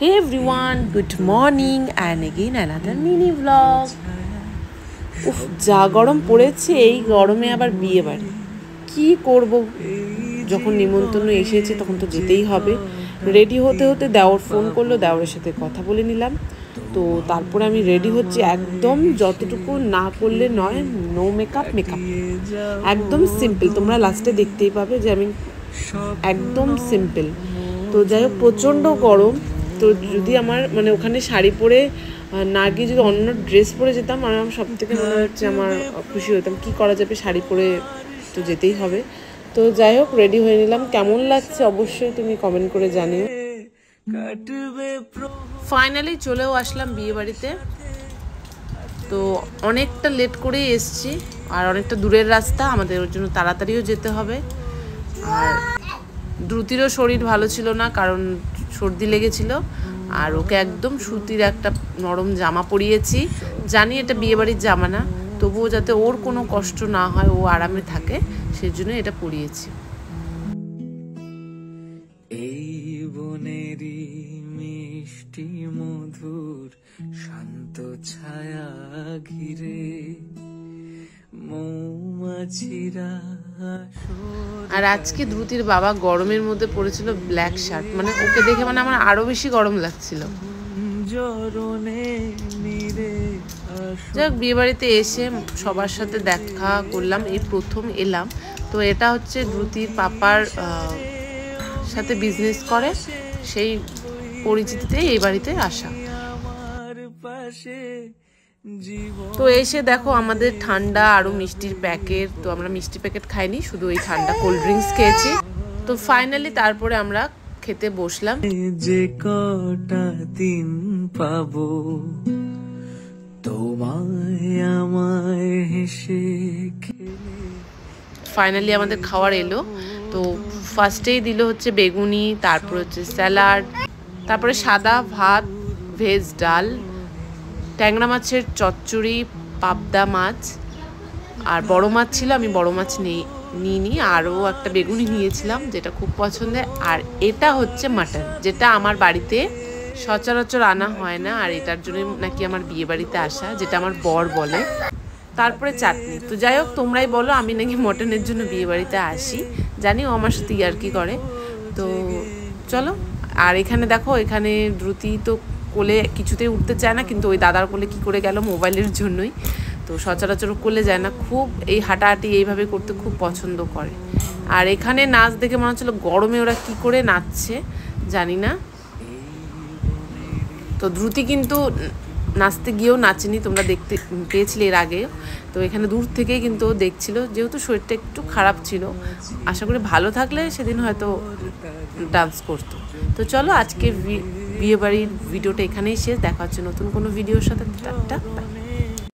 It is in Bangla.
Hey everyone, good morning and again another mini vlog. উফ, যা গরম পড়েছে, এই গরমে আবার বিয়ে বাড়ি কি করব? যখন নিমন্ত্রণ এসেছে তখন তো যেতেই হবে। রেডি হতে হতে দেওর ফোন করলো, দেওরের সাথে কথা বলে নিলাম। তো তারপরে আমি রেডি হচ্ছি, একদম যতটুকু না করলে নয়, নো মেকআপ, একদম সিম্পল। তোমরা লাস্টে দেখতেই পাবে যে আমি একদম সিম্পল। তো যাই হোক, প্রচণ্ড গরম। তো যদি আমার ওখানে শাড়ি পরে না গিয়ে যদি অন্য ড্রেস পরে যেতাম, আর আমার সব থেকে মনে হচ্ছে আমার খুশি হতাম। কি করা যাবে, শাড়ি পরে তো যেতেই হবে। তো যাই হোক, রেডি হয়ে নিলাম। কেমন লাগছে অবশ্যই তুমি কমেন্ট করে জানিও। ফাইনালি চলেও আসলাম বিয়ে বাড়িতে। তো অনেকটা লেট করেই এসছি, আর অনেকটা দূরের রাস্তা, আমাদের ওর জন্য তাড়াতাড়িও যেতে হবে। আর দ্রুতিরও শরীর ভালো ছিল না, কারণ সর্দি লেগেছিল। আর ওকে একদম সুতির একটা নরম জামা পরিয়েছি। জানি এটা বিয়েবাড়ির জামা না, তবুও যাতে ওর কোনো কষ্ট না হয়, ও আরামে থাকে, সেজন্য এটা পরিয়েছি। এই বনেরই মিষ্টি মধুর শান্ত ছায়া ঘিরে মৌমাছিরা। আর আজকে দ্রুতির বাবা গরমের মধ্যে পরেছিল ব্ল্যাক শার্ট, ওকে দেখে আমার আরো বেশি গরম লাগছিল। যাক, বিয়ে বাড়িতে এসে সবার সাথে দেখা করলাম, এই প্রথম এলাম। তো এটা হচ্ছে দ্রুতির পাপার সাথে বিজনেস করে, সেই পরিচিতিতে এই বাড়িতে আসা। তো এসে দেখো আমাদের ঠান্ডা আরো মিষ্টির প্যাকেট। তো আমরা মিষ্টি প্যাকেট খাইনি, শুধু এই ঠান্ডা কোল্ড ড্রিঙ্কস খেয়েছি। তো ফাইনালি তারপরে আমরা খেতে বসলাম। যে কটা দিন পাবো তোমায় আমায় হেসে খেলে। ফাইনালি আমাদের খাওয়ার এলো। তো ফার্স্টেই দিল হচ্ছে বেগুনি, তারপর হচ্ছে স্যালাড, তারপরে সাদা ভাত, ভেজ ডাল, ট্যাংরা মাছের চচ্চড়ি, পাবদা মাছ, আর বড় মাছ ছিল। আমি বড় মাছ নিইনি, আরও একটা বেগুনি নিয়েছিলাম, যেটা খুব পছন্দের। আর এটা হচ্ছে মাটন, যেটা আমার বাড়িতে সচরাচর আনা হয় না, আর এটার জন্য নাকি আমার বিয়ে বাড়িতে আসা, যেটা আমার বর বলে। তারপরে চাটনি। তো যাই হোক, তোমরাই বলো, আমি নাকি মটনের জন্য বিয়ে বাড়িতে আসি। জানি ও আমার সাথে ইয়ার্কি করে। তো চলো। আর এখানে দেখো, এখানে দ্রুতি তো কোলে কিছুতেই উঠতে চায় না, কিন্তু ওই দাদার কোলে কি করে গেল, মোবাইলের জন্যই। তো সচরাচর কোলে যায় না, খুব এই হাঁটাহাঁটি এইভাবে করতে খুব পছন্দ করে। আর এখানে নাচ দেখে মনে হচ্ছিল গরমে ওরা কি করে নাচছে জানি না। তো দ্রুতি কিন্তু নাচতে গিয়েও নাচেনি, তোমরা দেখতে পেয়েছিলে এর আগে। তো এখানে দূর থেকেই কিন্তু দেখছিল, যেহেতু শরীরটা একটু খারাপ ছিল। আশা করি ভালো থাকলে সেদিন হয়তো ডান্স করতো। তো চলো, আজকে বিয়ে বাড়ির ভিডিওটা এখানেই শেষ। দেখা হচ্ছে নতুন কোনো ভিডিওর সাথে। টাটা।